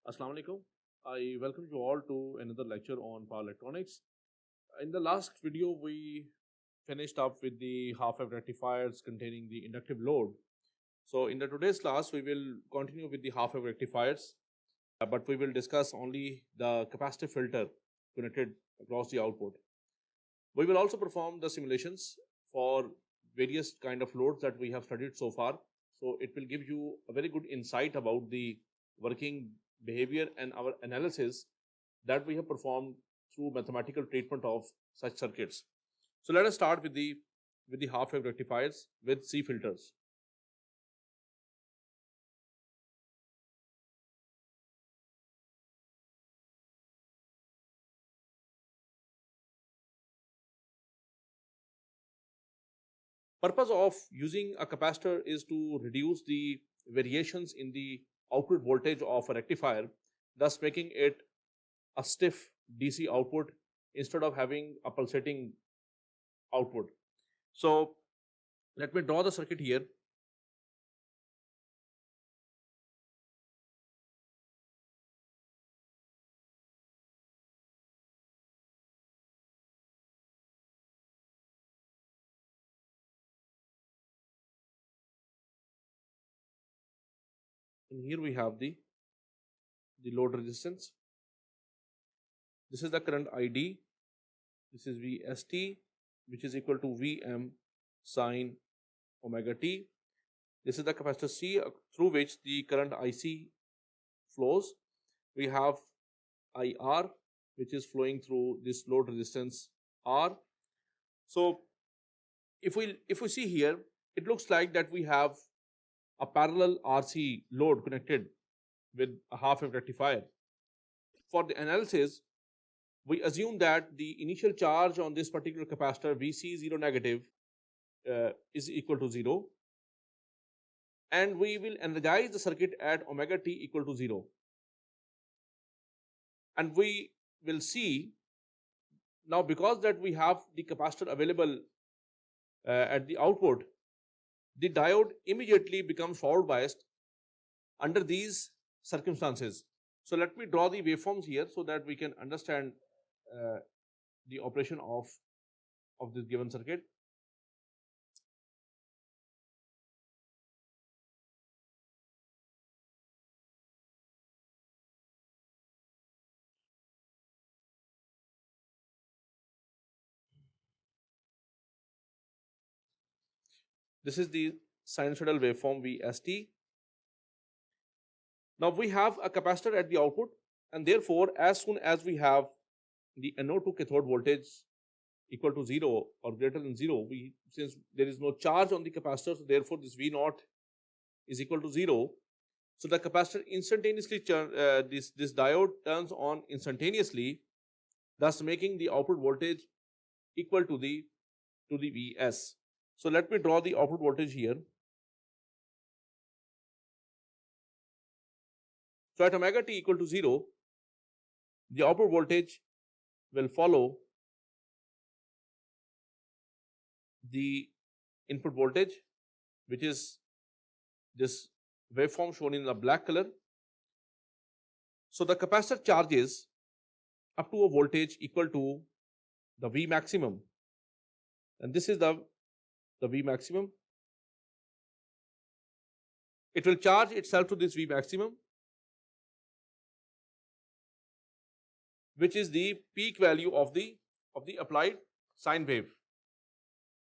Assalamu alaikum. I welcome you all to another lecture on power electronics. In the last video, we finished up with the half-wave rectifiers containing the inductive load. So in the today's class, we will continue with the half-wave rectifiers, but we will discuss only the capacitive filter connected across the output. We will also perform the simulations for various kind of loads that we have studied so far. So it will give you a very good insight about the working behavior and our analysis that we have performed through mathematical treatment of such circuits. So let us start with the half-wave rectifiers with C filters. Purpose of using a capacitor is to reduce the variations in the output voltage of a rectifier, thus making it a stiff DC output instead of having a pulsating output. So let me draw the circuit here. And here we have the load resistance. This is the current ID. This is VST, which is equal to Vm sine omega t. This is the capacitor C through which the current IC flows. We have IR, which is flowing through this load resistance R. So if we see here, it looks like that we have a parallel RC load connected with a half-wave rectifier. For the analysis, we assume that the initial charge on this particular capacitor Vc0 negative is equal to 0, and we will energize the circuit at omega t equal to 0. And we will see now, because that we have the capacitor available at the output, the diode immediately becomes forward biased under these circumstances. So let me draw the waveforms here so that we can understand the operation of this given circuit. This is the sinusoidal waveform VST. Now we have a capacitor at the output, and therefore as soon as we have the anode to cathode voltage equal to 0 or greater than 0, since there is no charge on the capacitor, so therefore this V0 is equal to 0. So the capacitor instantaneously this diode turns on instantaneously, thus making the output voltage equal to the Vs. So let me draw the output voltage here. So at omega t equal to 0, the output voltage will follow the input voltage, which is this waveform shown in the black color. So the capacitor charges up to a voltage equal to the V maximum, and this is the V maximum. It will charge itself to this V maximum, which is the peak value of the applied sine wave.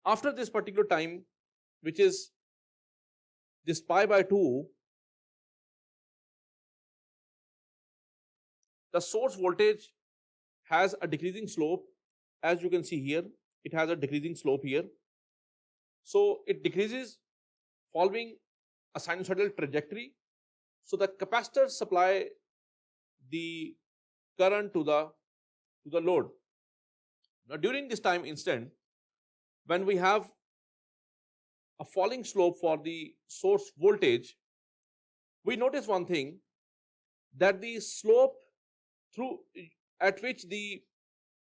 After this particular time, which is this pi by 2, the source voltage has a decreasing slope. As you can see here, it has a decreasing slope here. So it decreases following a sinusoidal trajectory. So the capacitors supply the current to the load. Now during this time instant, when we have a falling slope for the source voltage, we notice one thing, that the slope through at which the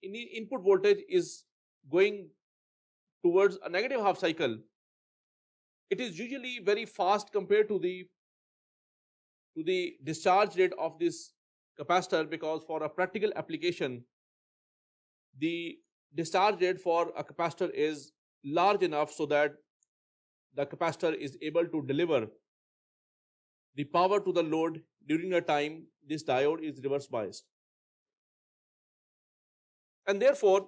input voltage is going towards a negative half cycle, it is usually very fast compared to the to the discharge rate of this capacitor, because for a practical application the discharge rate for a capacitor is large enough so that the capacitor is able to deliver the power to the load during the time this diode is reverse biased. And therefore,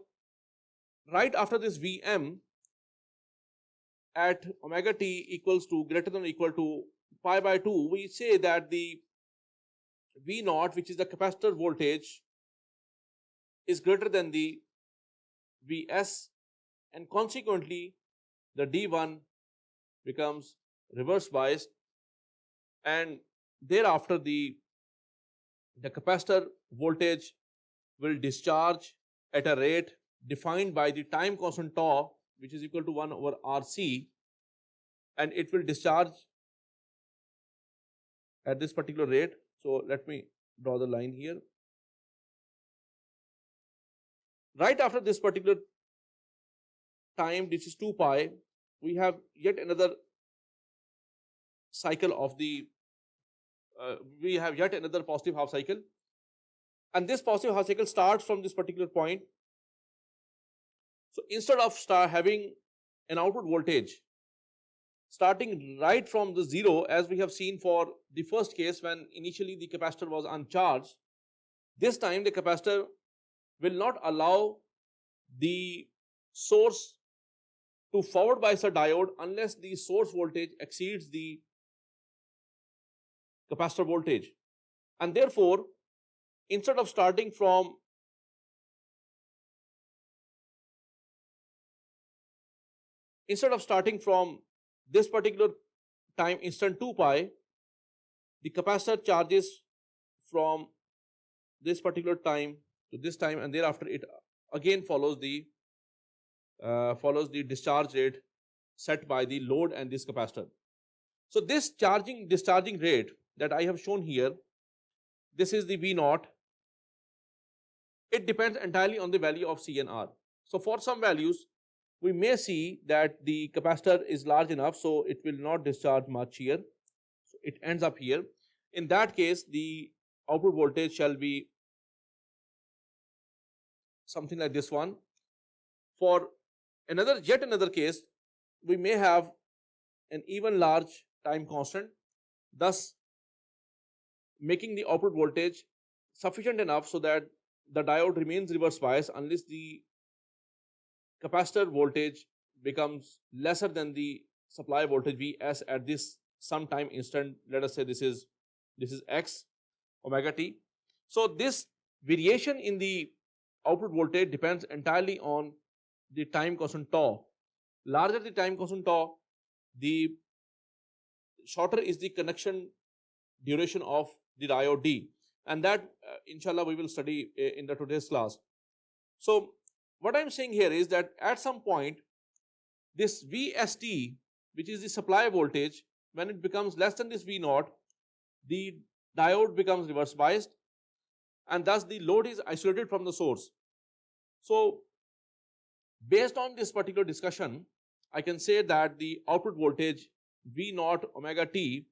right after this Vm at omega t equals to greater than or equal to pi by 2, we say that the V naught, which is the capacitor voltage, is greater than the Vs, and consequently the D1 becomes reverse biased, and thereafter the capacitor voltage will discharge at a rate defined by the time constant tau, which is equal to 1 over RC, and it will discharge at this particular rate. So let me draw the line here. Right after this particular time, this is 2 pi, we have yet another cycle of the we have yet another positive half cycle, and this positive half cycle starts from this particular point. So instead of having an output voltage starting right from the zero, as we have seen for the first case when initially the capacitor was uncharged, this time the capacitor will not allow the source to forward bias a diode unless the source voltage exceeds the capacitor voltage, and therefore instead of starting from this particular time instant 2 pi, the capacitor charges from this particular time to this time, and thereafter it again follows the discharge rate set by the load and this capacitor. So this discharging rate that I have shown here, this is the V naught. It depends entirely on the value of C and R. So for some values we may see that the capacitor is large enough, so it will not discharge much here, so it ends up here. In that case, the output voltage shall be something like this one. For yet another case, we may have an even large time constant, thus making the output voltage sufficient enough so that the diode remains reverse biased unless the capacitor voltage becomes lesser than the supply voltage Vs at this some time instant. Let us say this is x omega t. So this variation in the output voltage depends entirely on the time constant tau. Larger the time constant tau, the shorter is the connection duration of the diode D, and that inshallah we will study in the today's class. So what I am saying here is that at some point this Vst, which is the supply voltage, when it becomes less than this V naught, the diode becomes reverse biased, and thus the load is isolated from the source. So based on this particular discussion, I can say that the output voltage V naught omega t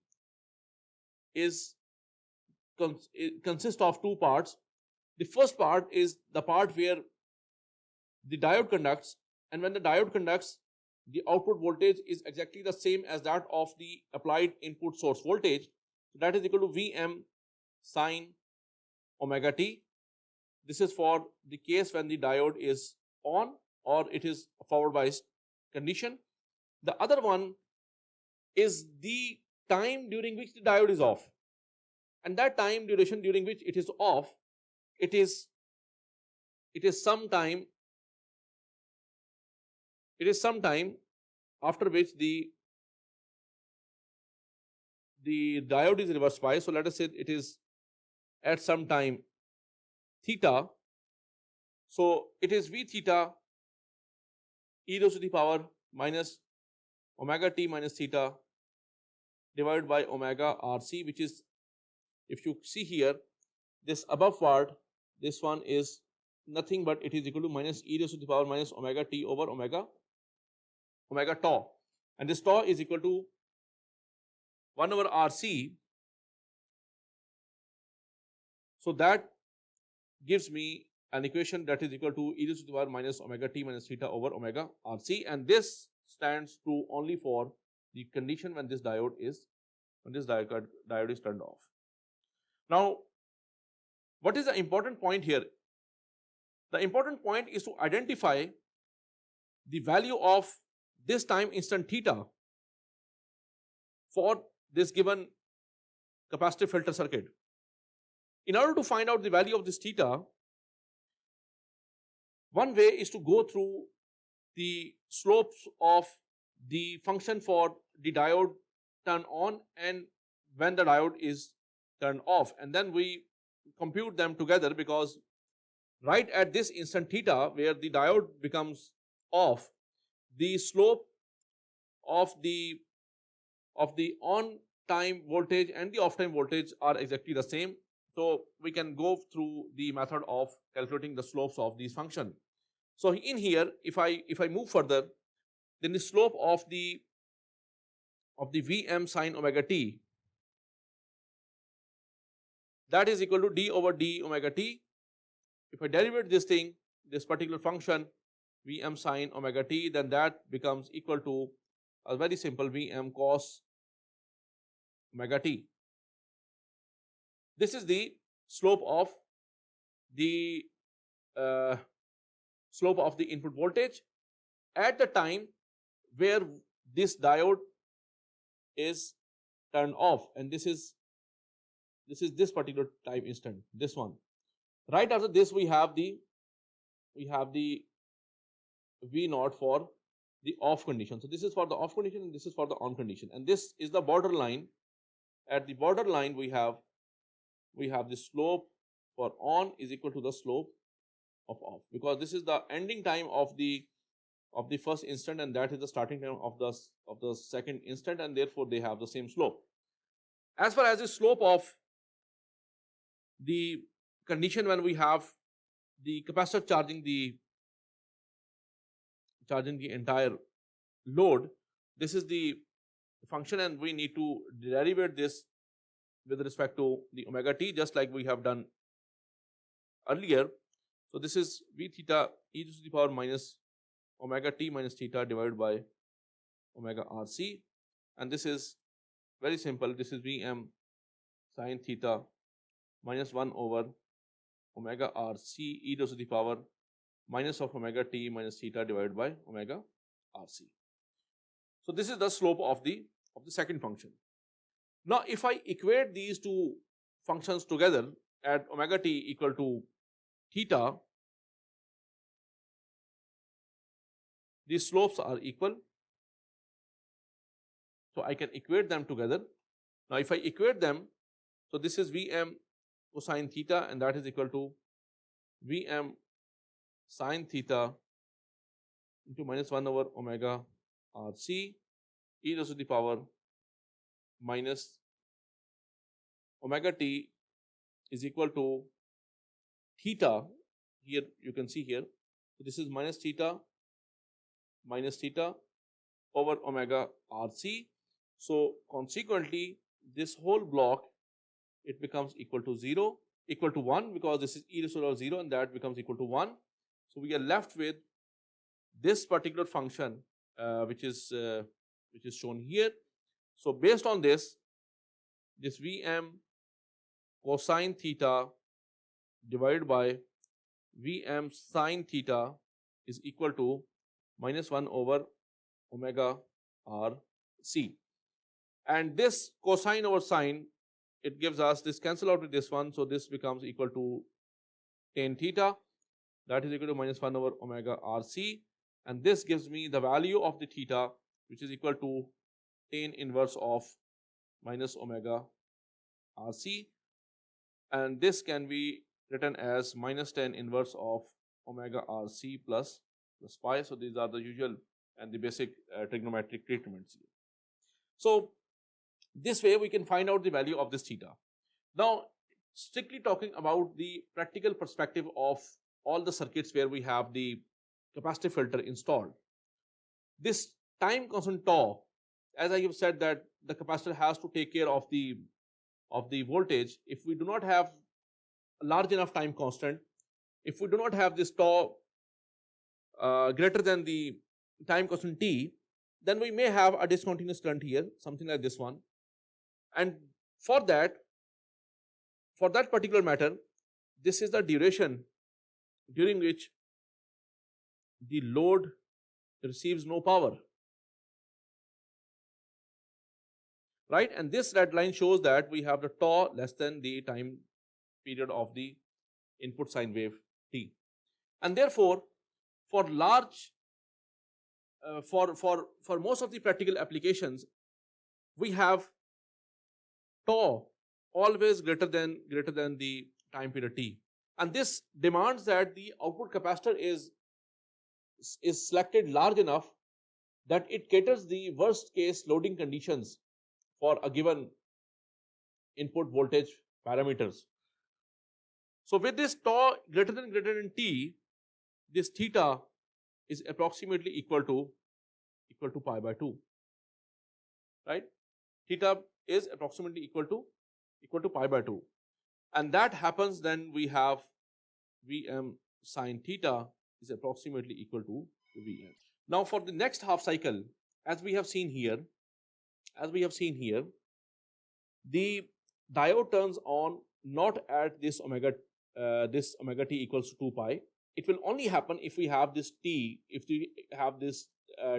consists of two parts. The first part is the part where the diode conducts, and when the diode conducts, the output voltage is exactly the same as that of the applied input source voltage. So that is equal to Vm sine omega t. This is for the case when the diode is on or it is a forward biased condition. The other one is the time during which the diode is off, and that time duration during which it is off, it is some time after which the diode is reverse biased. So let us say it is at some time theta. So it is V theta e raised to the power minus omega t minus theta divided by omega RC, which is, if you see here, this above part, this one is nothing but it is equal to minus e raised to the power minus omega t over omega tau, and this tau is equal to 1 over RC, So that gives me an equation that is equal to e raised to the power minus omega t minus theta over omega RC, and this stands true only for the condition when this diode is turned off. Now, what is the important point here? The important point is to identify the value of this time instant theta for this given capacitive filter circuit. In order to find out the value of this theta, one way is to go through the slopes of the function for the diode turn on and when the diode is turned off, and then we compute them together, because right at this instant theta where the diode becomes off, the slope of the on time voltage and the off time voltage are exactly the same. So we can go through the method of calculating the slopes of these function. So in here, if I move further, then the slope of the Vm sine omega t, that is equal to d over d omega t. If I derivate this thing, this particular function Vm sine omega t, then that becomes equal to a very simple Vm cos omega t. This is the slope of the input voltage at the time where this diode is turned off, and this is this particular time instant, this one. Right after this we have the V naught for the off condition. So this is for the off condition and this is for the on condition, and this is the border line. At the border line we have the slope for on is equal to the slope of off, because this is the ending time of the first instant and that is the starting time of the second instant, and therefore they have the same slope. As far as the slope of the condition when we have the capacitor charging the entire load, this is the function, and we need to derivate this with respect to the omega t, just like we have done earlier. So this is V theta e to the power minus omega t minus theta divided by omega RC, and this is very simple. This is Vm sine theta minus 1 over omega RC e to the power minus of omega t minus theta divided by omega RC. So this is the slope of the second function. Now if I equate these two functions together at omega t equal to theta, these slopes are equal, so I can equate them together. Now if I equate them, so this is Vm cosine theta and that is equal to Vm sine theta into minus 1 over omega RC e to the power minus omega t is equal to theta. Here you can see here, so this is minus theta over omega RC. So consequently this whole block, it becomes equal to 1, because this is e to the power 0 and that becomes equal to 1. So we are left with this particular function which is shown here. So based on this Vm cosine theta divided by Vm sine theta is equal to minus 1 over omega RC, and this cosine over sine, it gives us, this cancel out with this one, so this becomes equal to tan theta, that is equal to minus 1 over omega RC, and this gives me the value of the theta, which is equal to tan inverse of minus omega RC, and this can be written as minus tan inverse of omega RC plus pi. So these are the usual and the basic trigonometric treatments here. So this way we can find out the value of this theta. Now strictly talking about the practical perspective of all the circuits where we have the capacitive filter installed, this time constant tau, as I have said that the capacitor has to take care of the voltage. If we do not have large enough time constant, if we do not have this tau greater than the time constant t, then we may have a discontinuous current here, something like this one. And for that particular matter, this is the duration during which the load receives no power, right? And this red line shows that we have the tau less than the time period of the input sine wave t. And therefore, for large for most of the practical applications, we have tau always greater than the time period t, and this demands that the output capacitor is selected large enough that it caters the worst case loading conditions for a given input voltage parameters. So with this tau greater than t, this theta is approximately equal to pi by 2, right? Theta is approximately equal to pi by 2, and that happens then we have Vm sine theta is approximately equal to Vm. Now for the next half cycle, as we have seen here, the diode turns on not at this omega t equals to 2 pi. It will only happen if we have this t,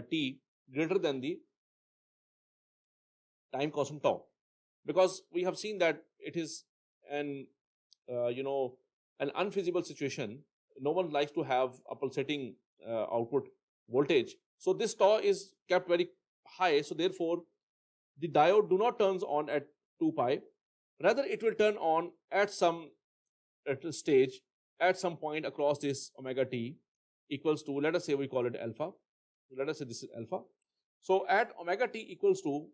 t greater than the time constant tau, because we have seen that it is an unfeasible situation. No one likes to have a pulsating output voltage, so this tau is kept very high. So therefore the diode do not turns on at 2 pi, rather it will turn on at some stage, at some point across this omega t equals to, let us say we call it alpha, let us say this is alpha. So at omega t equals to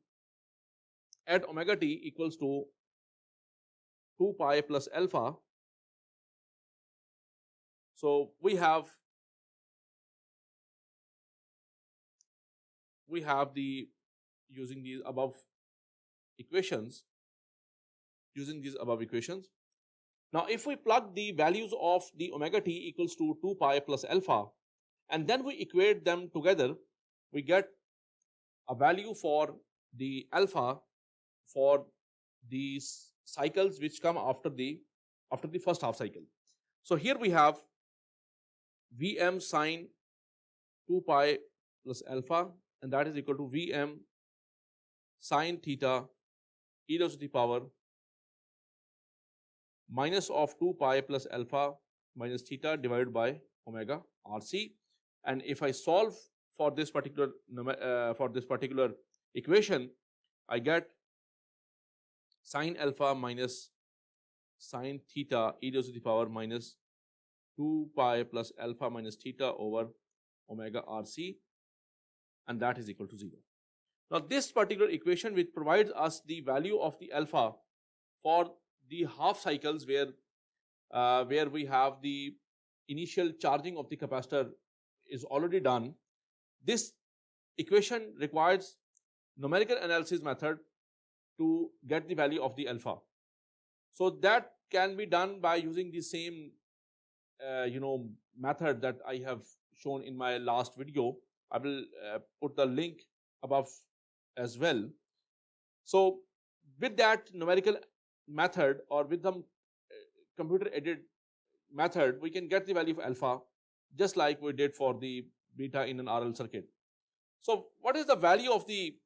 2 pi plus alpha, so we have the, using these above equations, now if we plug the values of the omega t equals to 2 pi plus alpha and then we equate them together, we get a value for the alpha for these cycles which come after the first half cycle. So here we have Vm sine 2 pi plus alpha, and that is equal to Vm sine theta e raised to the power minus of 2 pi plus alpha minus theta divided by omega RC. And if I solve for this particular equation, I get sine alpha minus sine theta e raised to the power minus 2 pi plus alpha minus theta over omega RC, and that is equal to 0. Now this particular equation, which provides us the value of the alpha for the half cycles where we have the initial charging of the capacitor is already done, this equation requires numerical analysis method to get the value of the alpha. So that can be done by using the same method that I have shown in my last video. I will put the link above as well. So with that numerical method or with the computer aided method, we can get the value of alpha just like we did for the beta in an RL circuit. So what is the value of the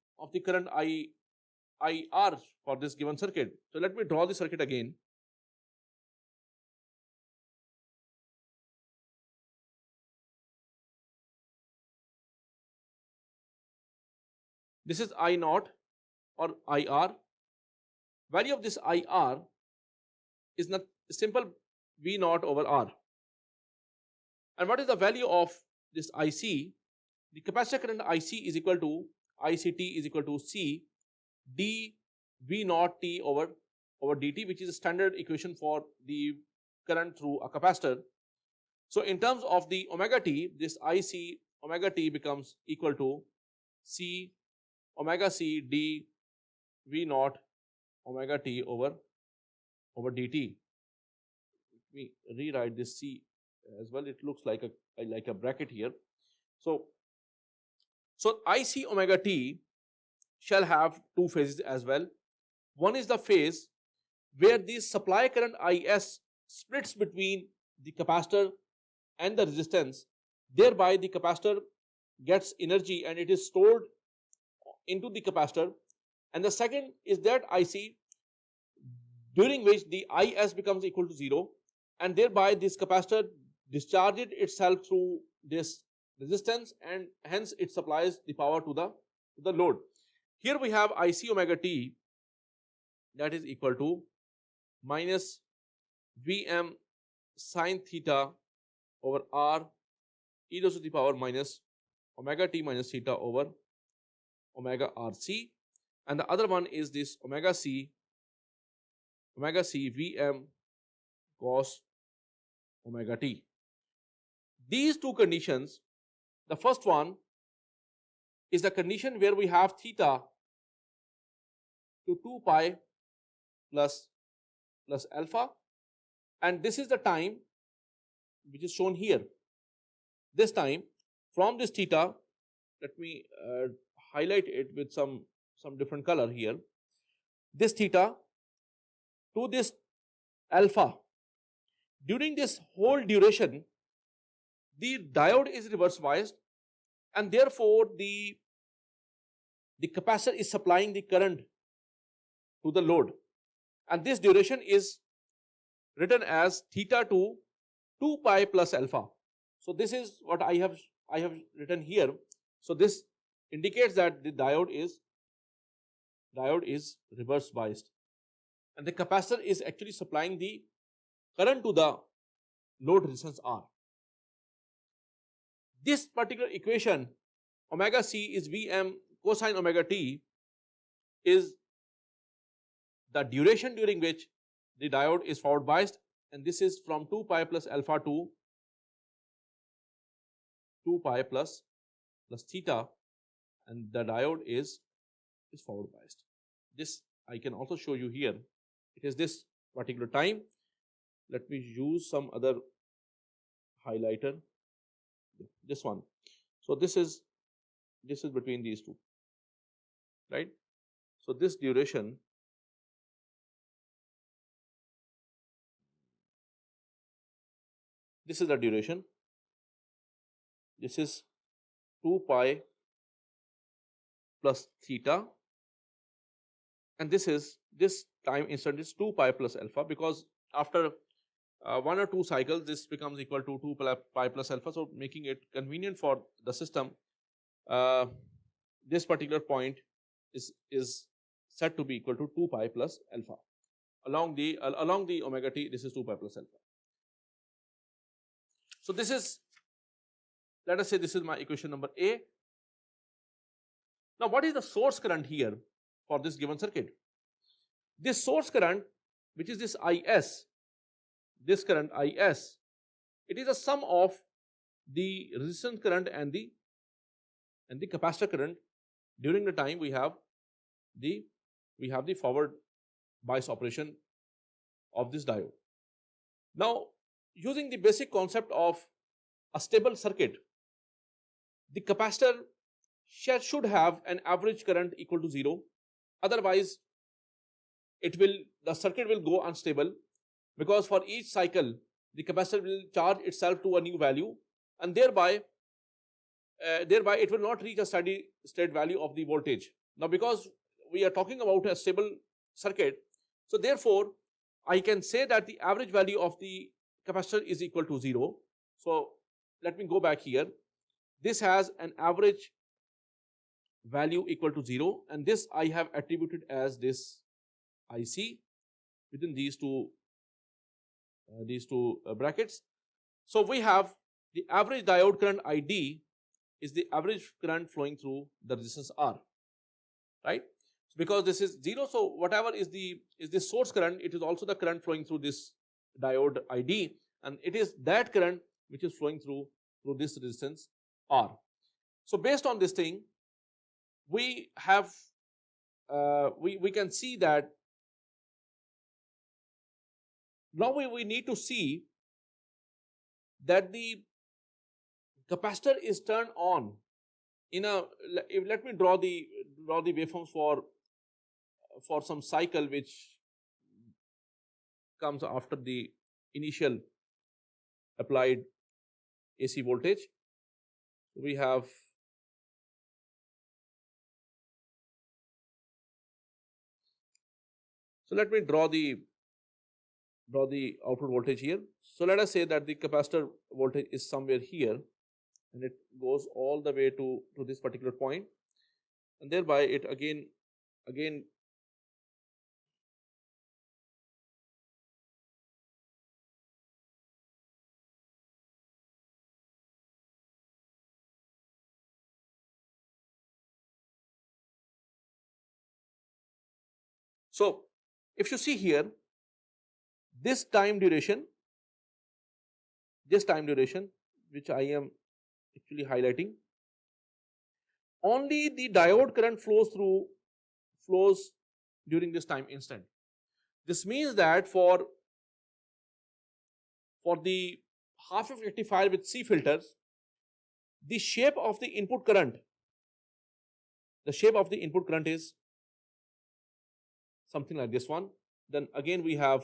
current IR for this given circuit? So let me draw the circuit again. This is I naught or IR. Value of this IR is not simple V naught over R. And what is the value of this IC? The capacitor current IC is equal to ICT is equal to C d V naught T over dt, which is a standard equation for the current through a capacitor. So in terms of the omega t, this IC omega t becomes equal to C omega C d V naught omega t over dt. me rewrite this C as well. It looks like a bracket here. So IC omega t shall have two phases as well. One is the phase where the supply current IS splits between the capacitor and the resistance, thereby the capacitor gets energy and it is stored into the capacitor. And the second is that IC during which the IS becomes equal to 0, and thereby this capacitor discharges itself through this resistance and hence it supplies the power to the load. Here we have IC omega t that is equal to minus Vm sine theta over r e raised to the power minus omega t minus theta over omega rc, and the other one is this omega c Vm cos omega t. These two conditions, the first one is the condition where we have theta to 2 pi plus alpha, and this is the time which is shown here. This time from this theta, let me highlight it with some different color here. This theta to this alpha, during this whole duration the diode is reverse biased, and therefore the capacitor is supplying the current to the load, and this duration is written as theta to 2 pi plus alpha. So this is what I have written here. So this indicates that the diode is reverse biased, and the capacitor is actually supplying the current to the load resistance R. This particular equation, omega c is Vm cosine omega t, is the duration during which the diode is forward biased, and this is from 2 pi plus alpha to 2 pi plus theta, and the diode is forward biased. This I can also show you here. It is this particular time. Let me use some other highlighter, this one. So this is between these two, right? So this duration, this is the duration, this is 2 pi plus theta, and this time instant is 2 pi plus alpha, because after 1 or 2 cycles this becomes equal to 2 pi plus alpha. So making it convenient for the system, this particular point is set to be equal to 2 pi plus alpha. Along the omega t, this is 2 pi plus alpha. So this is, let us say this is my equation number A. Now what is the source current here for this given circuit? This source current, which is this IS, this current IS, it is a sum of the resistance current and the capacitor current during the time we have the forward bias operation of this diode. Now using the basic concept of a stable circuit, the capacitor should have an average current equal to 0, otherwise the circuit will go unstable, because for each cycle the capacitor will charge itself to a new value, and thereby it will not reach a steady state value of the voltage. Now because we are talking about a stable circuit, so therefore I can say that the average value of the capacitor is equal to 0. So let me go back here. This has an average value equal to 0, and this I have attributed as this IC within these two brackets. So we have the average diode current ID is the average current flowing through the resistance R, right? Because this is 0, so whatever is the source current, it is also the current flowing through this diode ID, and it is that current which is flowing through this resistance R. So based on this thing, we have we can see that Now we need to see that the capacitor is turned on in a, let me draw the waveforms for some cycle which comes after the initial applied AC voltage. We have so let me draw the output voltage here. So let us say that the capacitor voltage is somewhere here and it goes all the way to this particular point, and thereby it again so if you see here, this time duration which I am actually highlighting, only the diode current flows during this time instant. This means that for the half wave rectifier with C filters, the shape of the input current is something like this one. Then again we have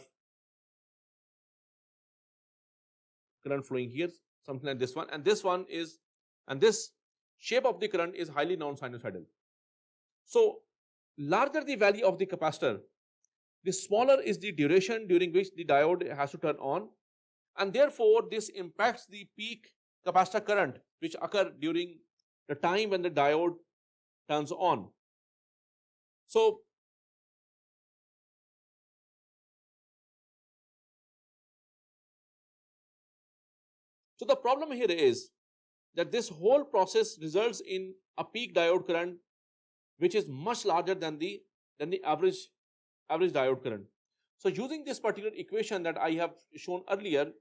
current flowing here, something like this one, and this shape of the current is highly non-sinusoidal. So larger the value of the capacitor, the smaller is the duration during which the diode has to turn on, and therefore this impacts the peak capacitor current which occur during the time when the diode turns on. So the problem here is that this whole process results in a peak diode current which is much larger than the average diode current. So using this particular equation that I have shown earlier,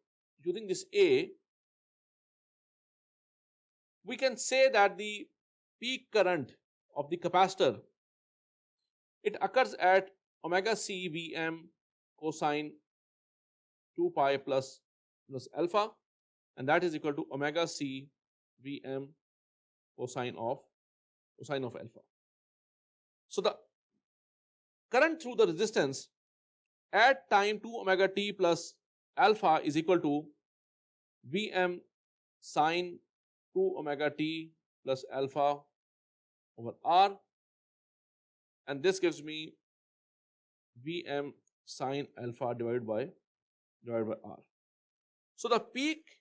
using this A, we can say that the peak current of the capacitor, it occurs at omega C Vm cosine 2 pi plus alpha, and that is equal to omega C Vm cosine of alpha. So the current through the resistance at time 2 omega t plus alpha is equal to Vm sine 2 omega t plus alpha over R, and this gives me Vm sine alpha divided by R. So the peak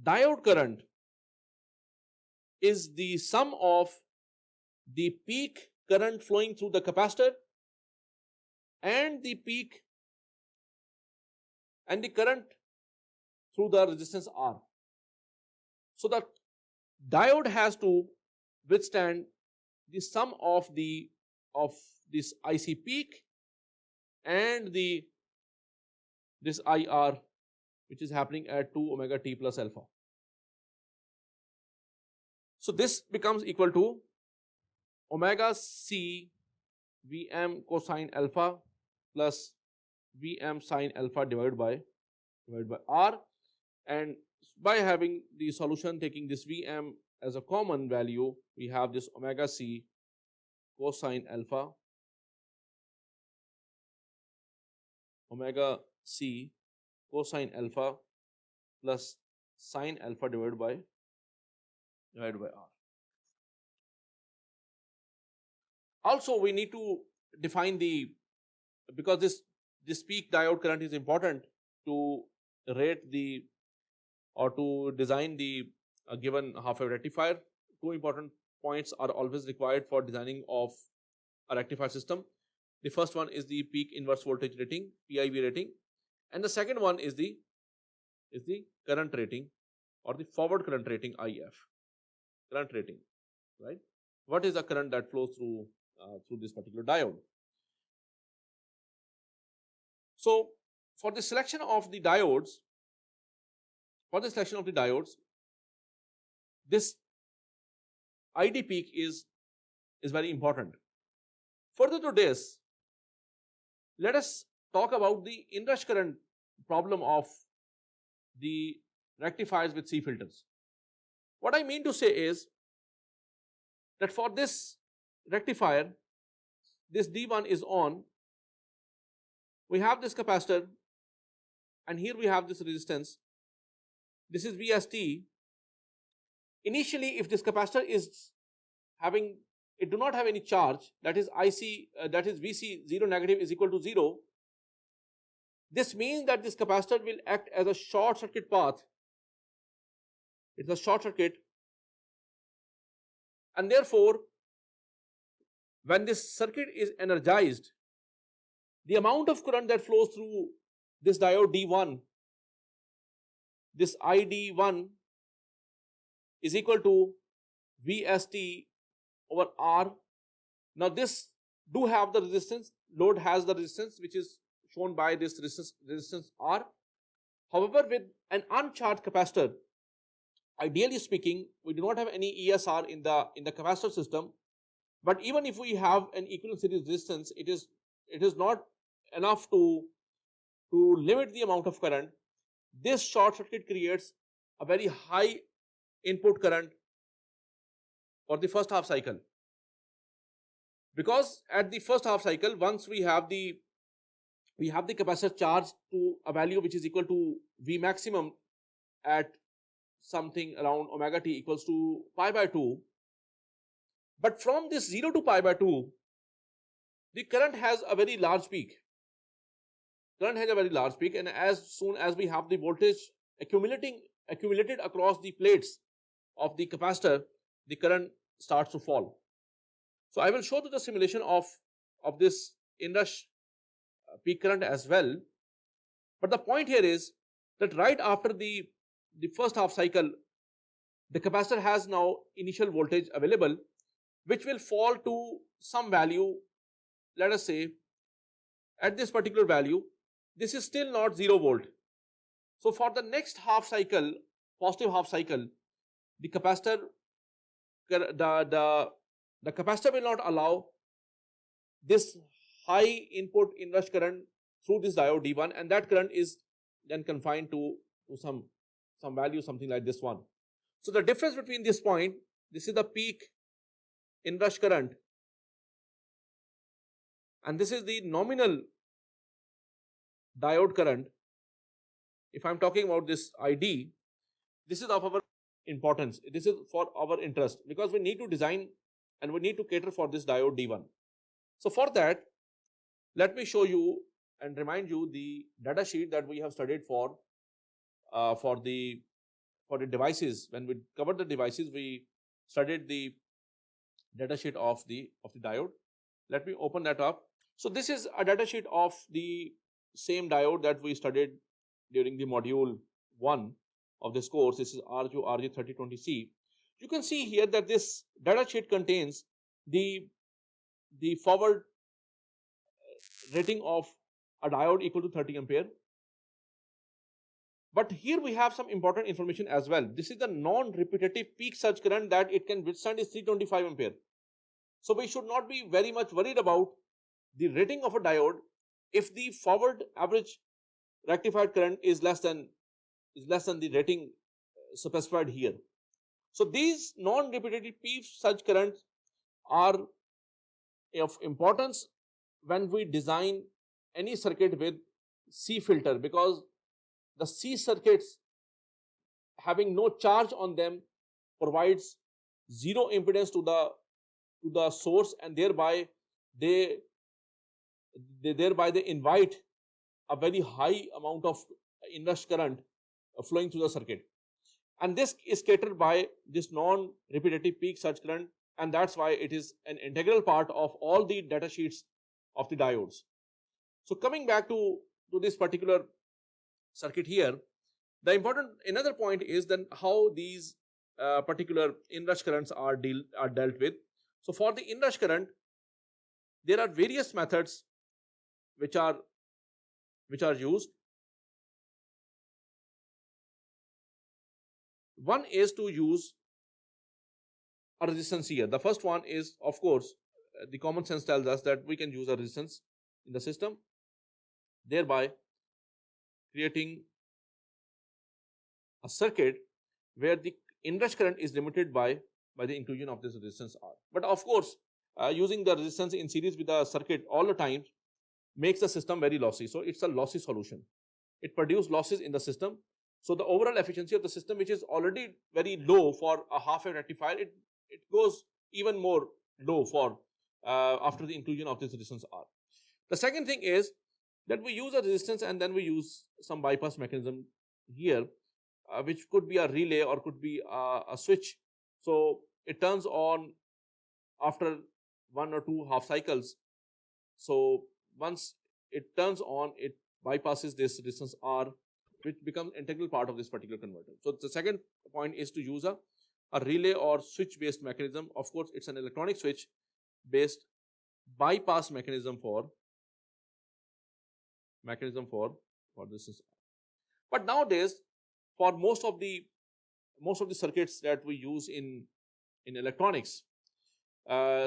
diode current is the sum of the peak current flowing through the capacitor and the current through the resistance R. So the diode has to withstand the sum of this IC peak and this IR which is happening at 2 omega t plus alpha. So this becomes equal to omega C Vm cosine alpha plus Vm sine alpha divided by R, and by having the solution taking this Vm as a common value, we have this omega C cosine alpha plus sine alpha divided by R. Also we need to define because this peak diode current is important to rate or to design the given half wave rectifier. Two important points are always required for designing of a rectifier system. The first one is the peak inverse voltage rating, PIV rating, and the second one is the current rating or the forward current rating, IF current rating, right? What is the current that flows through this particular diode? So for the selection of the diodes, this ID peak is very important. Further to this, let us talk about the inrush current problem of the rectifiers with C filters. What I mean to say is that for this rectifier, this D1 is on, we have this capacitor, and here we have this resistance. This is VST. Initially, if this capacitor is having, it do not have any charge, that is IC, that is VC 0 negative is equal to 0. This means that this capacitor will act as a short circuit path. It's a short circuit, and therefore, when this circuit is energized, the amount of current that flows through this diode D1, this ID1 is equal to VST over R. Now this do have the resistance, load has the resistance which is shown by this resistance R. However, with an uncharged capacitor, ideally speaking, we do not have any ESR in the capacitor system, but even if we have an equivalent series resistance, it is not enough to limit the amount of current. This short circuit creates a very high input current for the first half cycle, because at the first half cycle, once we have the capacitor charged to a value which is equal to V maximum at something around omega t equals to pi by 2, but from this 0 to pi by 2, the current has a very large peak. And as soon as we have the voltage accumulated across the plates of the capacitor, the current starts to fall. So I will show you the simulation of this inrush peak current as well. But the point here is that right after the first half cycle, the capacitor has now initial voltage available, which will fall to some value. Let us say at this particular value, this is still not 0 volt. So for the next half cycle, positive half cycle, the capacitor will not allow this high input inrush current through this diode D1, and that current is then confined to some value, something like this one. So the difference between this point, this is the peak inrush current, and this is the nominal diode current. If I am talking about this ID, this is of our importance. This is for our interest, because we need to design and we need to cater for this diode D1. So for that, let me show you and remind you the data sheet that we have studied for the devices. When we covered the devices, we studied the data sheet of the diode. Let me open that up. So this is a data sheet of the same diode that we studied during the module 1 of this course. This is RJ3020C. You can see here that this data sheet contains the forward rating of a diode equal to 30 ampere. But here we have some important information as well. This is the non-repetitive peak surge current that it can withstand is 325 ampere. So we should not be very much worried about the rating of a diode if the forward average rectified current is less than the rating specified here. So these non-repetitive peak surge currents are of importance when we design any circuit with C filter, because the C circuits having no charge on them provides zero impedance to the source, and thereby they invite a very high amount of inrush current flowing through the circuit, and this is catered by this non-repetitive peak surge current, and that's why it is an integral part of all the data sheets of the diodes. So coming back to this particular circuit here, another point is then how these particular inrush currents are dealt with. So for the inrush current, there are various methods which are used. One is to use a resistance here. The first one is, of course, the common sense tells us that we can use a resistance in the system, thereby creating a circuit where the inrush current is limited by the inclusion of this resistance R. But of course, using the resistance in series with the circuit all the time makes the system very lossy. So it's a lossy solution. It produces losses in the system. So the overall efficiency of the system, which is already very low for a half-wave rectifier, it goes even more low for after the inclusion of this resistance R. The second thing is that we use a resistance and then we use some bypass mechanism here, which could be a relay or could be a switch. So it turns on after 1 or 2 half cycles. So once it turns on, it bypasses this resistance R, which becomes integral part of this particular converter. So the second point is to use a relay or switch based mechanism. Of course, it's an electronic switch based bypass mechanism for resistance R. But nowadays, for most of the circuits that we use in electronics,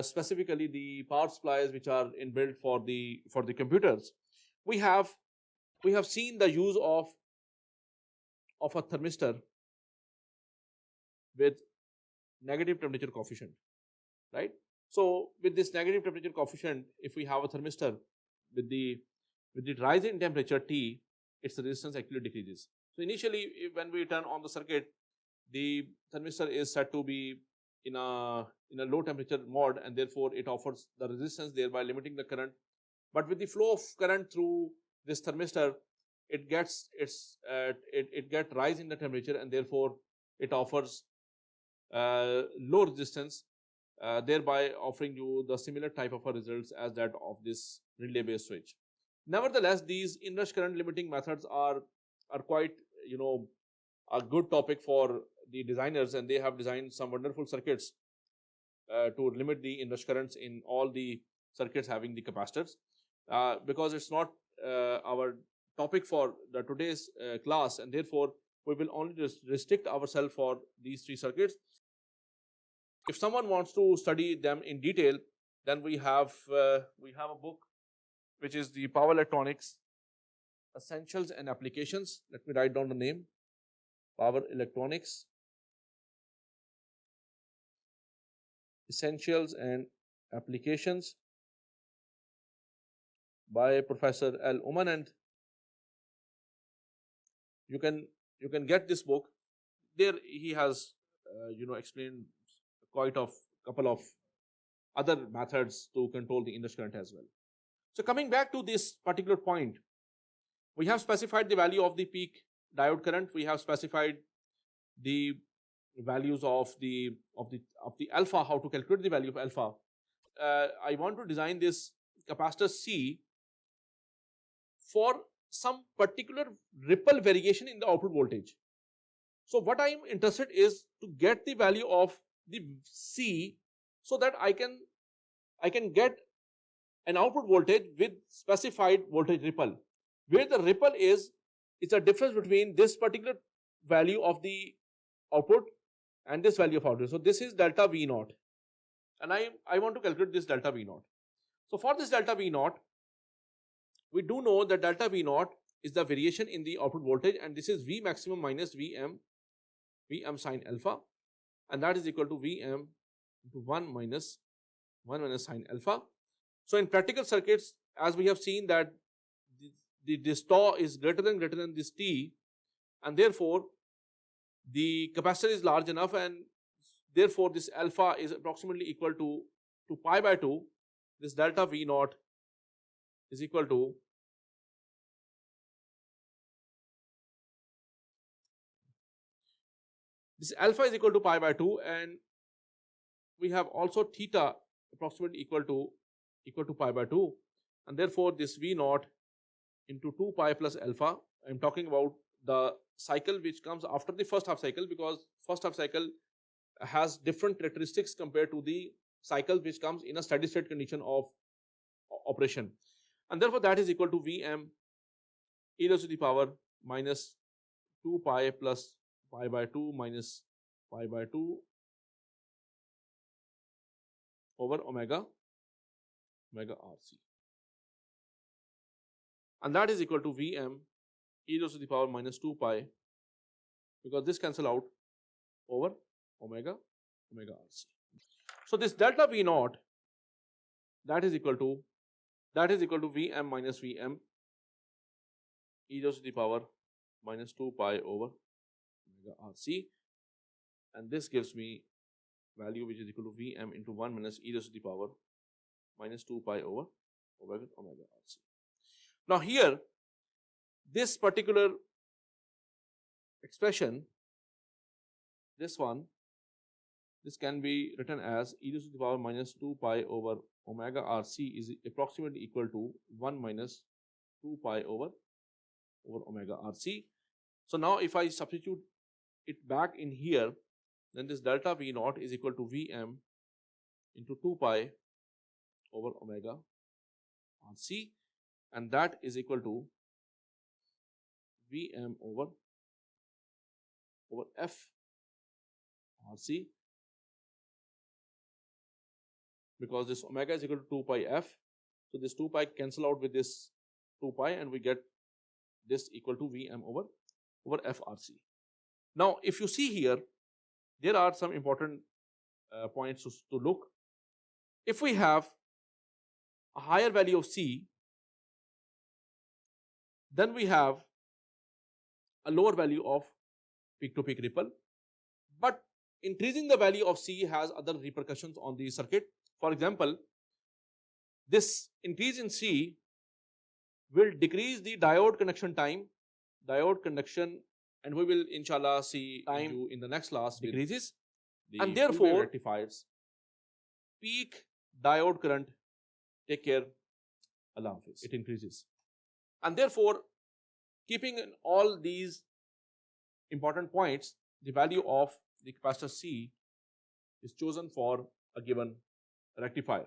specifically the power supplies which are inbuilt for the computers, we have seen the use of a thermistor with negative temperature coefficient, right? So with this negative temperature coefficient, if we have a thermistor with the rise in temperature T, its resistance actually decreases. So initially, when we turn on the circuit, the thermistor is set to be in a low temperature mode, and therefore it offers the resistance, thereby limiting the current. But with the flow of current through this thermistor, it gets rise in the temperature, and therefore it offers low resistance, thereby offering you the similar type of a results as that of this relay based switch. Nevertheless, these inrush current limiting methods are quite a good topic for the designers, and they have designed some wonderful circuits to limit the inrush currents in all the circuits having the capacitors. Because it's not our topic for the today's class, and therefore we will only restrict ourselves for these 3 circuits. If someone wants to study them in detail, then we have a book which is the Power Electronics Essentials and Applications. Let me write down the name. Power Electronics Essentials and Applications by Professor L. Uman, and you can get this book. There he has explained quite a couple of other methods to control the inrush current as well. So coming back to this particular point, we have specified the value of the peak diode current. We have specified the values of the alpha, how to calculate the value of alpha. I want to design this capacitor C for some particular ripple variation in the output voltage. So what I am interested is to get the value of the C, so that I can get an output voltage with specified voltage ripple, where the ripple is a difference between this particular value of the output and this value of output. So this is delta V naught, and I want to calculate this delta V naught. So for this delta V naught, we do know that delta V naught is the variation in the output voltage, and this is V maximum minus Vm sine alpha, and that is equal to Vm into 1 minus sine alpha. So in practical circuits, as we have seen that this tau is greater than this T, and therefore the capacitor is large enough, and therefore this alpha is approximately equal to pi by 2. This delta V naught is equal to this alpha is equal to pi by 2, and we have also theta approximately equal to pi by 2, and therefore this V naught into 2 pi plus alpha. I am talking about the cycle which comes after the first half cycle, because first half cycle has different characteristics compared to the cycle which comes in a steady state condition of operation, and therefore that is equal to Vm e raised to the power minus 2 pi plus pi by 2 minus pi by 2 over omega RC, and that is equal to Vm e raised to the power minus 2 pi, because this cancel out over omega RC. So this delta V naught, that is equal to Vm minus Vm e raised to the power minus 2 pi over omega RC, and this gives me value which is equal to Vm into 1 minus e raised to the power minus 2 pi over omega RC. Now here, this particular expression, this can be written as e raised to the power minus 2 pi over omega RC is approximately equal to 1 minus 2 pi over omega RC. So now if I substitute it back in here, then this delta V naught is equal to Vm into 2 pi over omega RC, and that is equal to Vm over F RC, because this omega is equal to 2 pi F. So this 2 pi cancel out with this 2 pi, and we get this equal to Vm over F RC. Now if you see here, there are some important points to look. If we have a higher value of C, then we have a lower value of peak to peak ripple, but increasing the value of C has other repercussions on the circuit. For example, this increase in C will decrease the diode conduction time, and we will inshallah see time in the next class decreases, and therefore rectifiers peak diode current, take care, Allah Hafiz, it increases. And therefore, keeping in all these important points, the value of the capacitor C is chosen for a given rectifier.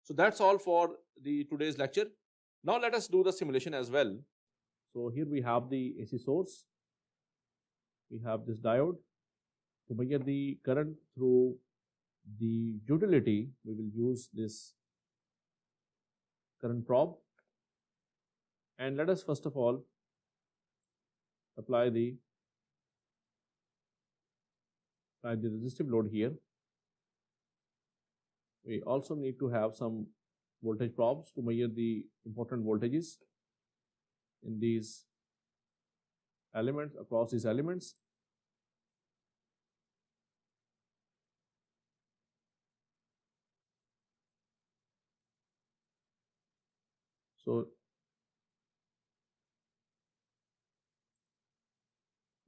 So that's all for the today's lecture. Now let us do the simulation as well. So here we have the AC source, we have this diode. To measure the current through the utility, we will use this current probe, and let us first of all apply the resistive load here. We also need to have some voltage probes to measure the important voltages in these elements, across these elements. So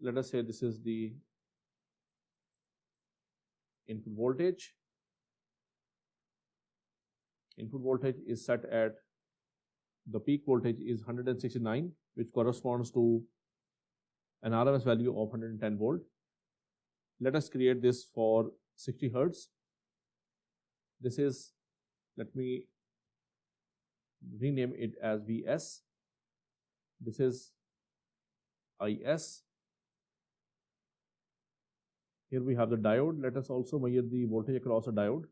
let us say this is the input voltage. Input voltage is set at, the peak voltage is 169, which corresponds to an RMS value of 110 volt. Let us create this for 60 hertz. This is, let me rename it as Vs. This is Is. Here we have the diode. Let us also measure the voltage across a diode.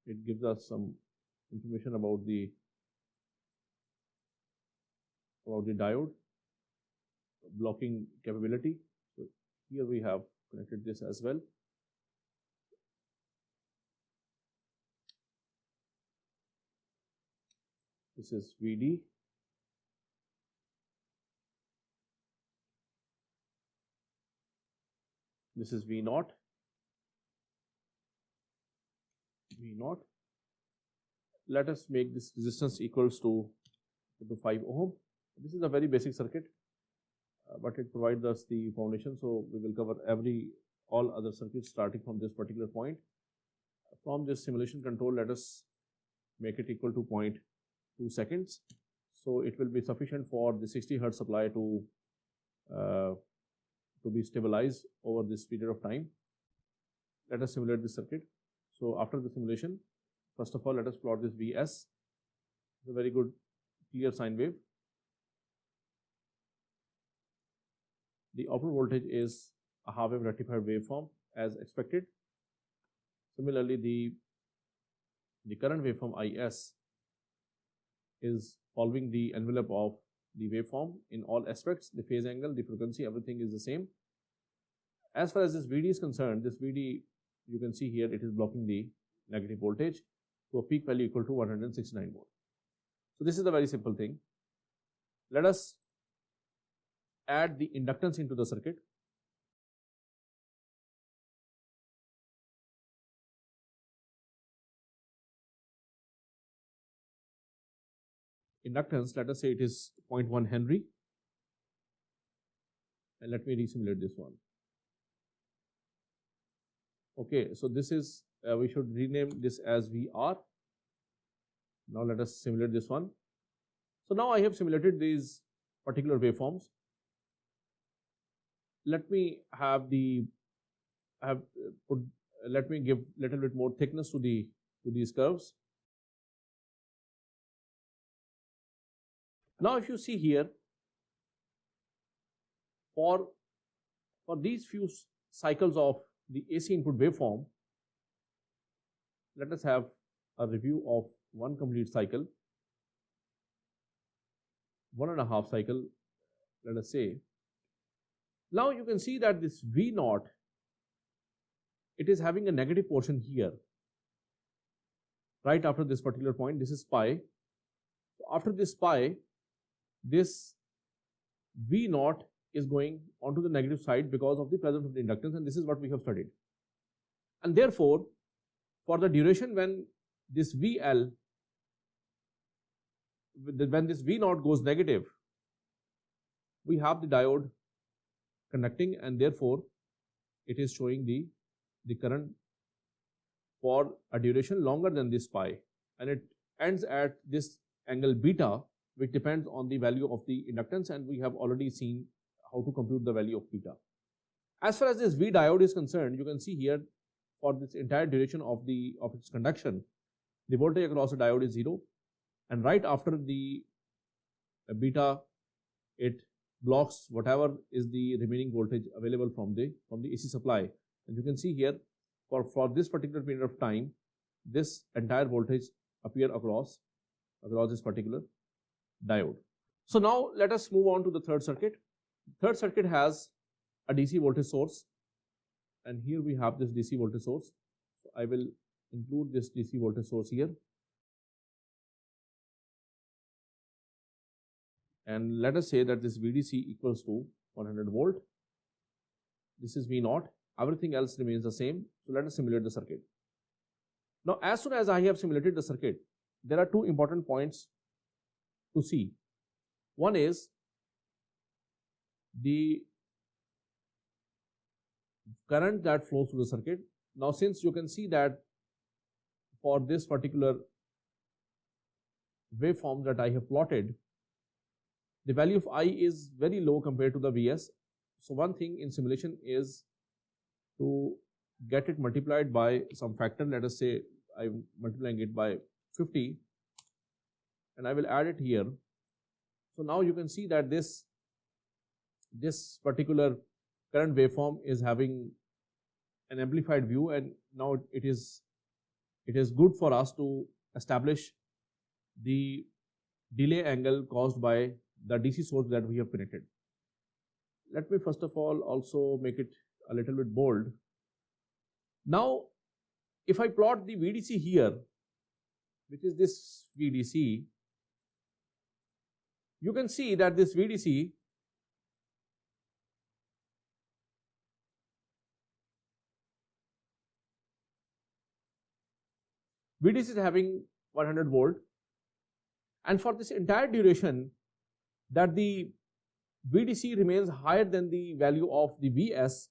It gives us some information about the diode blocking capability. So here we have connected this as well. This is Vd. This is V naught. Let us make this resistance equals to 5 ohm. This is a very basic circuit, but it provides us the foundation. So we will cover all other circuits starting from this particular point. From this simulation control, let us make it equal to 0.2 seconds. So it will be sufficient for the 60 hertz supply to be stabilized over this period of time. Let us simulate this circuit. So after the simulation, first of all, let us plot this Vs. It's a very good clear sine wave. The output voltage is a half wave rectified waveform as expected. Similarly, the current waveform Is is following the envelope of the waveform in all aspects, the phase angle, the frequency, everything is the same. As far as this VD is concerned, this VD, you can see here, it is blocking the negative voltage to a peak value equal to 169 volt. So this is a very simple thing. Let us add the inductance into the circuit. Inductance, let us say it is 0.1 Henry. And let me resimulate this one. Okay, so this is, we should rename this as VR. Now let us simulate this one. So now I have simulated these particular waveforms. Let me have let me give little bit more thickness to these curves. Now if you see here, for these few cycles of the AC input waveform, let us have a review of one complete cycle, 1.5 cycle, let us say. Now you can see that this V naught, it is having a negative portion here, right after this particular point. This is pi. So after this pi, this V naught is going onto the negative side because of the presence of the inductance, and this is what we have studied. And therefore, for the duration when this VL, when this V naught goes negative, we have the diode conducting, and therefore it is showing the current for a duration longer than this pi, and it ends at this angle beta, which depends on the value of the inductance, and we have already seen how to compute the value of beta. As far as this V diode is concerned, you can see here for this entire duration of its conduction, the voltage across the diode is 0, and right after the beta, it blocks whatever is the remaining voltage available from the AC supply. And you can see here for this particular period of time, this entire voltage appear across this particular diode. So now let us move on to the third circuit. Third circuit has a DC voltage source, and here we have this DC voltage source. So I will include this DC voltage source here, and let us say that this VDC equals to 100 volt. This is V naught. Everything else remains the same. So let us simulate the circuit. Now as soon as I have simulated the circuit, there are two important points to see. One is the current that flows through the circuit. Now since you can see that for this particular waveform that I have plotted, the value of I is very low compared to the Vs. So one thing in simulation is to get it multiplied by some factor. Let us say I'm multiplying it by 50, and I will add it here. So now you can see that this particular current waveform is having an amplified view, and now it is good for us to establish the delay angle caused by the DC source that we have connected. Let me first of all also make it a little bit bold. Now if I plot the VDC here, which is this VDC, you can see that this VDC is having 100 volt, and for this entire duration that the VDC remains higher than the value of the Vs,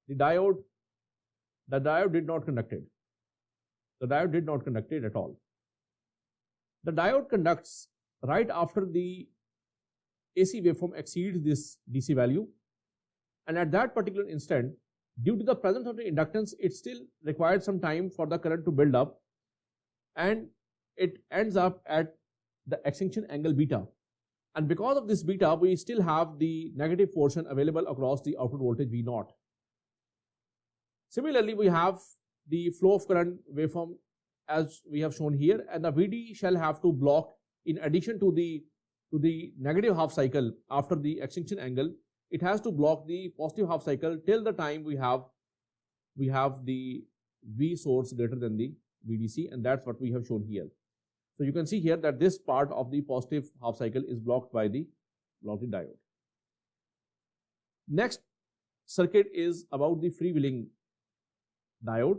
the diode did not conduct it. The diode did not conduct it at all. The diode conducts right after the AC waveform exceeds this DC value, and at that particular instant, due to the presence of the inductance, it still required some time for the current to build up, and it ends up at the extinction angle beta. And because of this beta, we still have the negative portion available across the output voltage V naught. Similarly, we have the flow of current waveform as we have shown here, and the VD shall have to block, in addition to the to the negative half cycle after the extinction angle, it has to block the positive half cycle till the time we have the V source greater than the VDC, and that's what we have shown here. So you can see here that this part of the positive half cycle is blocked by the diode. Next circuit is about the freewheeling diode.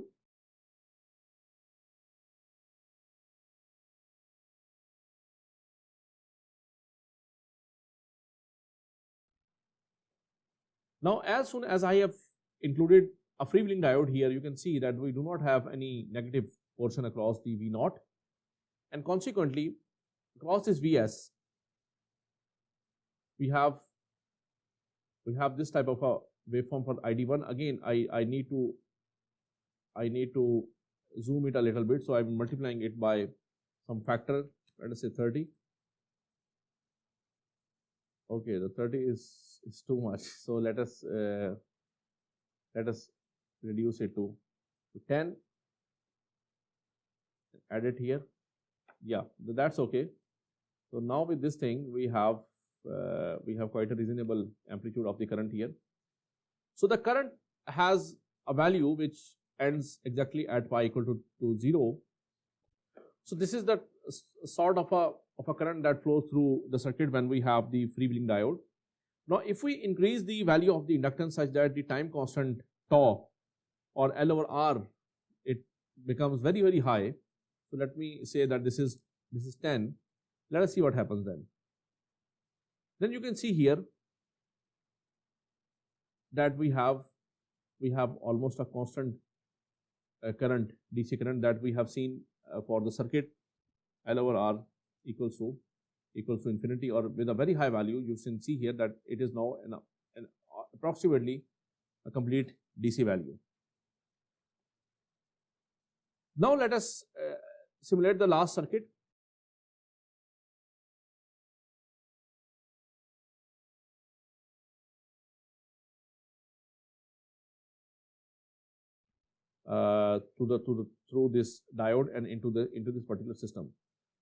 Now, as soon as I have included a freewheeling diode here, you can see that we do not have any negative portion across the V naught, and consequently across this Vs we have this type of a waveform for ID1. Again, I need to zoom it a little bit, so I'm multiplying it by some factor, let us say 30. Okay, the 30 is too much, so let us reduce it to 10, add it here. Yeah, that's okay. So now with this thing we have quite a reasonable amplitude of the current here. So the current has a value which ends exactly at pi equal to 0. So this is the sort of a current that flows through the circuit when we have the freewheeling diode. Now, if we increase the value of the inductance such that the time constant tau or L over R, it becomes very, very high. So let me say that this is 10. Let us see what happens then. Then you can see here that we have almost a constant current, DC current, that we have seen for the circuit. L over R equals to infinity, or with a very high value. You can see here that it is now an approximately a complete DC value. Now let us simulate the last circuit. Through this diode and into this particular system.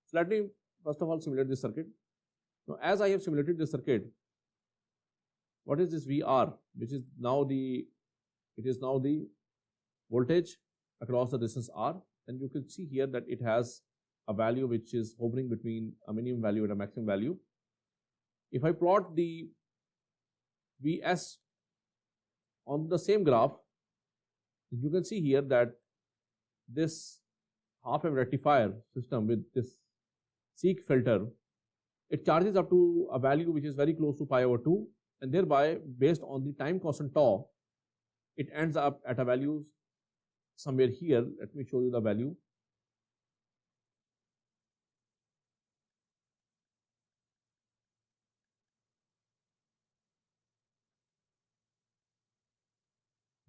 So let me first of all simulate this circuit. Now, as I have simulated this circuit, what is this VR, which is now the voltage across the distance R, and you can see here that it has a value which is hovering between a minimum value and a maximum value. If I plot the Vs on the same graph, you can see here that this half-wave rectifier system with this seek filter, it charges up to a value which is very close to pi over 2, and thereby, based on the time constant tau, it ends up at a value somewhere here. Let me show you the value.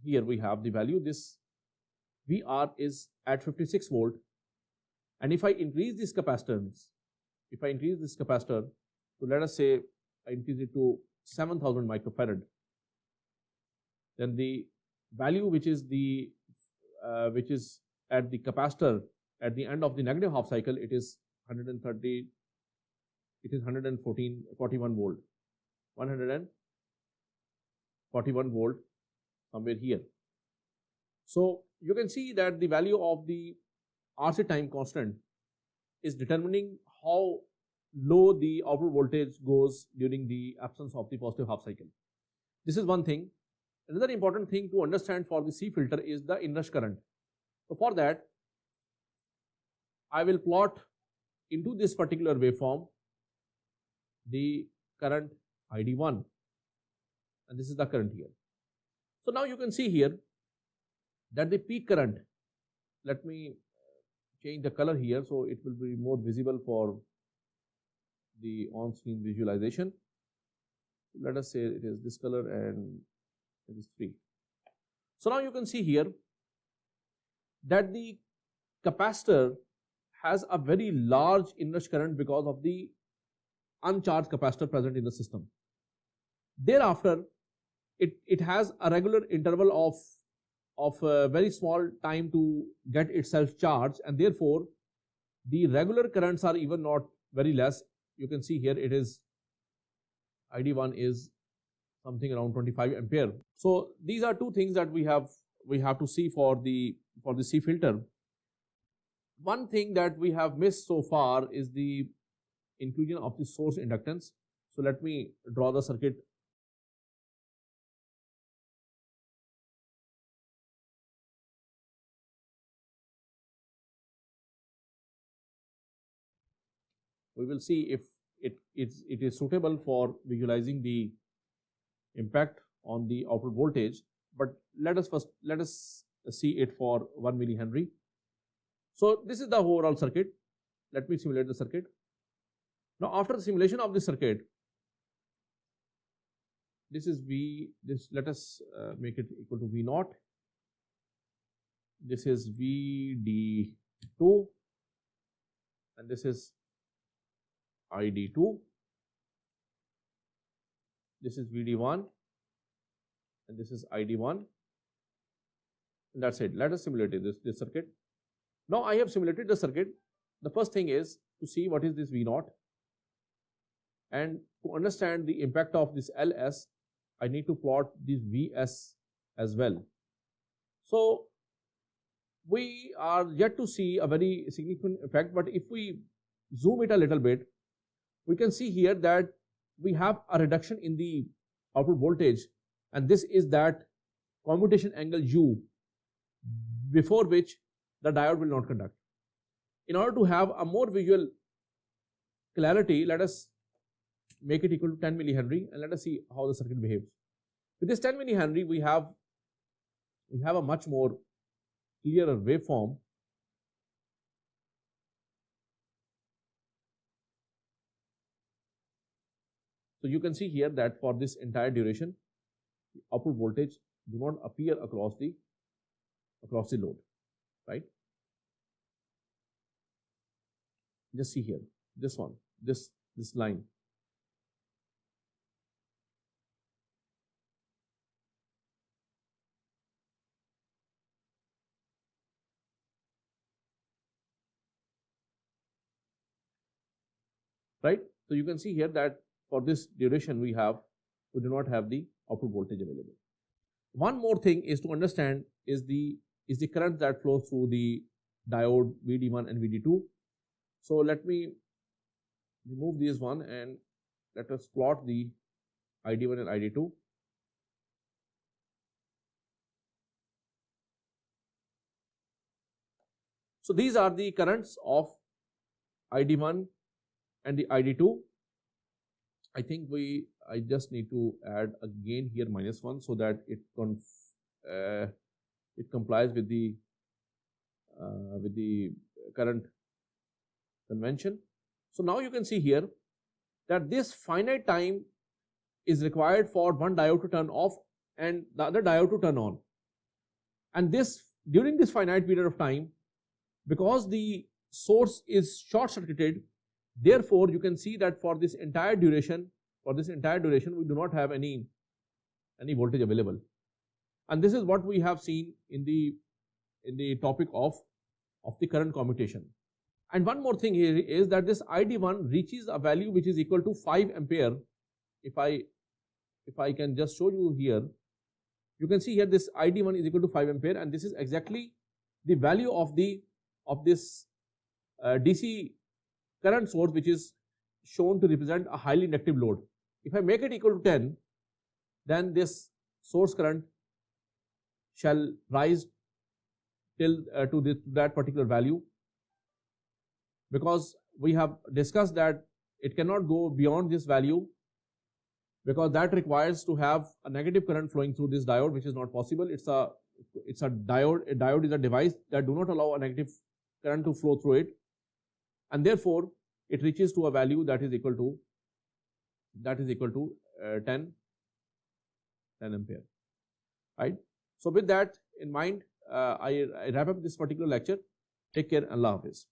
Here we have the value. This VR is at 56 volt, and if I increase this capacitance, so let us say I increase it to 7,000 microfarad, then the value which is at the capacitor at the end of the negative half cycle, it is 141 volt, 141 volt somewhere here. So you can see that the value of the RC time constant is determining how low the output voltage goes during the absence of the positive half cycle. This is one thing. Another important thing to understand for the C filter is the inrush current. So for that, I will plot into this particular waveform the current ID1, and this is the current here. So now you can see here that the peak current, let me change the color here so it will be more visible for the on-screen visualization. Let us say it is this color and it is 3. So now you can see here that the capacitor has a very large inrush current because of the uncharged capacitor present in the system. Thereafter, it has a regular interval of a very small time to get itself charged, and therefore the regular currents are even not very less. you can see here it is ID1 is something around 25 ampere. So these are two things that we have to see for the C filter. One thing that we have missed so far is the inclusion of the source inductance. So let me draw the circuit. We will see if it is suitable for visualizing the impact on the output voltage, but let us see it for 1 millihenry. So this is the overall circuit. Let me simulate the circuit. Now after the simulation of the circuit, this is let us make it equal to V naught. This is VD2 and this is ID2. This is VD1 and this is ID1, and that's it. Let us simulate this circuit. Now I have simulated the circuit. The first thing is to see what is this V0, and to understand the impact of this LS, I need to plot this VS as well. So we are yet to see a very significant effect, but if we zoom it a little bit, we can see here that we have a reduction in the output voltage, and this is that commutation angle U, before which the diode will not conduct. In order to have a more visual clarity, let us make it equal to 10 millihenry and let us see how the circuit behaves. With this 10 millihenry, we have a much more clearer waveform. So you can see here that for this entire duration, the output voltage do not appear across the load, right? Just see here, this one, this line. Right? So you can see here that for this duration we do not have the output voltage available. One more thing is to understand is the current that flows through the diode VD1 and VD2. So let me remove this one and let us plot the ID1 and ID2. So these are the currents of ID1 and the ID2. I think I just need to add again here -1 so that it complies with the current convention. So now you can see here that this finite time is required for one diode to turn off and the other diode to turn on. And during this finite period of time, because the source is short circuited, therefore you can see that for this entire duration we do not have any voltage available. And this is what we have seen in the topic of the current commutation. And one more thing here is that this ID1 reaches a value which is equal to 5 ampere. If I can just show you here, you can see here this ID1 is equal to 5 ampere, and this is exactly the value of this DC current source, which is shown to represent a highly inductive load. If I make it equal to 10, then this source current shall rise till to that particular value, because we have discussed that it cannot go beyond this value, because that requires to have a negative current flowing through this diode, which is not possible. It's a diode. A diode is a device that do not allow a negative current to flow through it, and therefore it reaches to a value that is equal to 10 ampere, right? So with that in mind, I wrap up this particular lecture. Take care. Allah Hafiz.